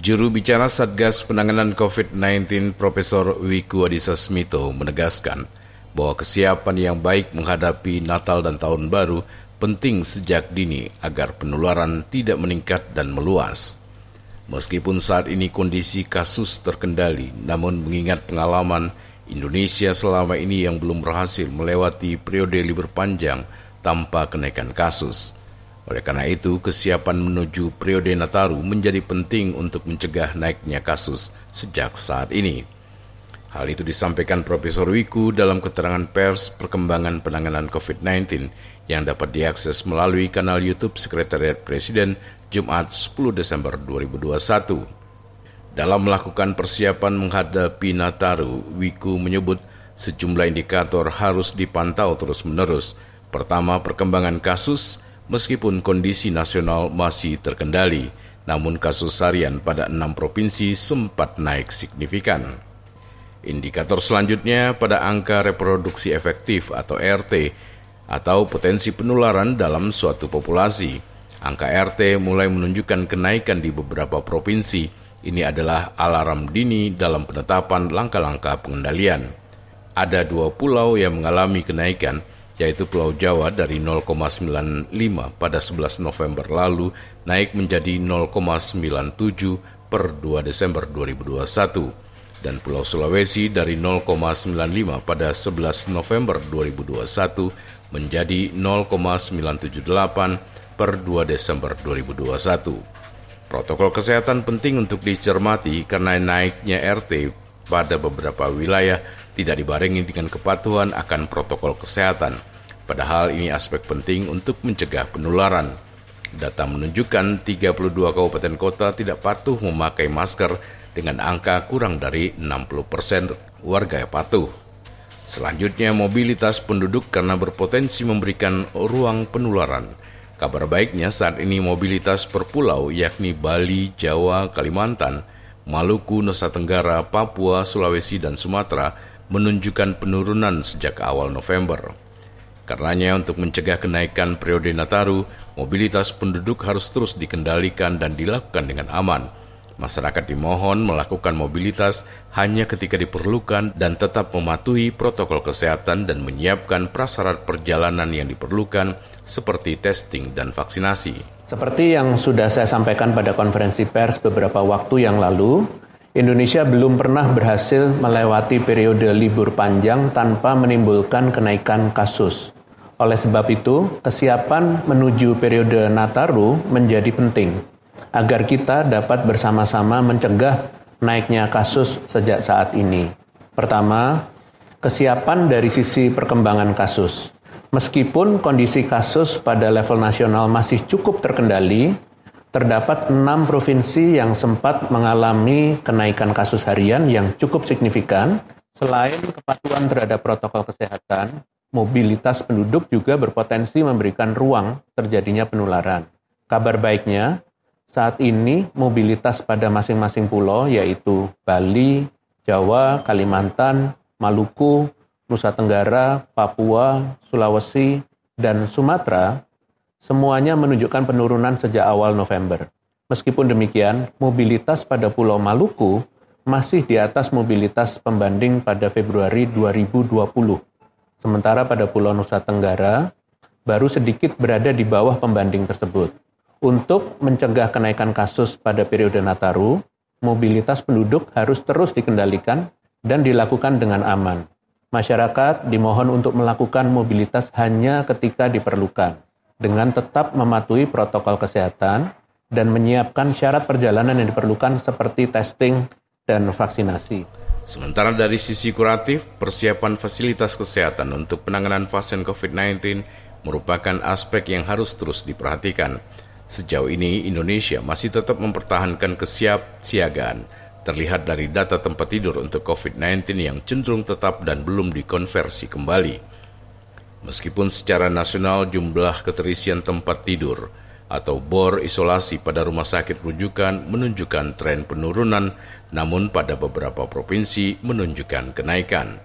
Juru bicara Satgas Penanganan COVID-19 Profesor Wiku Adhisa Smito menegaskan bahwa kesiapan yang baik menghadapi Natal dan Tahun Baru penting sejak dini agar penularan tidak meningkat dan meluas. Meskipun saat ini kondisi kasus terkendali, namun mengingat pengalaman Indonesia selama ini yang belum berhasil melewati periode libur panjang tanpa kenaikan kasus. Oleh karena itu, kesiapan menuju periode Nataru menjadi penting untuk mencegah naiknya kasus sejak saat ini. Hal itu disampaikan Profesor Wiku dalam keterangan pers perkembangan penanganan COVID-19 yang dapat diakses melalui kanal YouTube Sekretariat Presiden Jumat 10 Desember 2021. Dalam melakukan persiapan menghadapi Nataru, Wiku menyebut sejumlah indikator harus dipantau terus-menerus. Pertama, perkembangan kasus. Meskipun kondisi nasional masih terkendali, namun kasus harian pada 6 provinsi sempat naik signifikan. Indikator selanjutnya pada angka reproduksi efektif atau RT atau potensi penularan dalam suatu populasi. Angka RT mulai menunjukkan kenaikan di beberapa provinsi. Ini adalah alarm dini dalam penetapan langkah-langkah pengendalian. Ada 2 pulau yang mengalami kenaikan, yaitu Pulau Jawa dari 0,95 pada 11 November lalu naik menjadi 0,97 per 2 Desember 2021 dan Pulau Sulawesi dari 0,95 pada 11 November 2021 menjadi 0,978 per 2 Desember 2021. Protokol kesehatan penting untuk dicermati karena naiknya RT pada beberapa wilayah tidak dibarengi dengan kepatuhan akan protokol kesehatan. Padahal ini aspek penting untuk mencegah penularan. Data menunjukkan 32 kabupaten kota tidak patuh memakai masker dengan angka kurang dari 60% warga yang patuh. Selanjutnya, mobilitas penduduk karena berpotensi memberikan ruang penularan. Kabar baiknya saat ini mobilitas per pulau yakni Bali, Jawa, Kalimantan, Maluku, Nusa Tenggara, Papua, Sulawesi, dan Sumatera menunjukkan penurunan sejak awal November. Karenanya untuk mencegah kenaikan periode Nataru, mobilitas penduduk harus terus dikendalikan dan dilakukan dengan aman. Masyarakat dimohon melakukan mobilitas hanya ketika diperlukan dan tetap mematuhi protokol kesehatan dan menyiapkan prasyarat perjalanan yang diperlukan seperti testing dan vaksinasi. Seperti yang sudah saya sampaikan pada konferensi pers beberapa waktu yang lalu, Indonesia belum pernah berhasil melewati periode libur panjang tanpa menimbulkan kenaikan kasus. Oleh sebab itu, kesiapan menuju periode Nataru menjadi penting agar kita dapat bersama-sama mencegah naiknya kasus sejak saat ini. Pertama, kesiapan dari sisi perkembangan kasus. Meskipun kondisi kasus pada level nasional masih cukup terkendali, terdapat 6 provinsi yang sempat mengalami kenaikan kasus harian yang cukup signifikan. Selain kepatuhan terhadap protokol kesehatan, mobilitas penduduk juga berpotensi memberikan ruang terjadinya penularan. Kabar baiknya, saat ini mobilitas pada masing-masing pulau yaitu Bali, Jawa, Kalimantan, Maluku, Nusa Tenggara, Papua, Sulawesi, dan Sumatera semuanya menunjukkan penurunan sejak awal November. Meskipun demikian, mobilitas pada Pulau Maluku masih di atas mobilitas pembanding pada Februari 2020. Sementara pada Pulau Nusa Tenggara baru sedikit berada di bawah pembanding tersebut. Untuk mencegah kenaikan kasus pada periode Nataru, mobilitas penduduk harus terus dikendalikan dan dilakukan dengan aman. Masyarakat dimohon untuk melakukan mobilitas hanya ketika diperlukan, dengan tetap mematuhi protokol kesehatan dan menyiapkan syarat perjalanan yang diperlukan seperti testing dan vaksinasi. Sementara dari sisi kuratif, persiapan fasilitas kesehatan untuk penanganan pasien COVID-19 merupakan aspek yang harus terus diperhatikan. Sejauh ini, Indonesia masih tetap mempertahankan kesiapsiagaan, terlihat dari data tempat tidur untuk COVID-19 yang cenderung tetap dan belum dikonversi kembali. Meskipun secara nasional jumlah keterisian tempat tidur atau bor isolasi pada rumah sakit rujukan menunjukkan tren penurunan, namun pada beberapa provinsi menunjukkan kenaikan.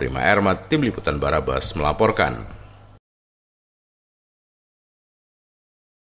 Prima Ermat, Tim Liputan Barabas melaporkan.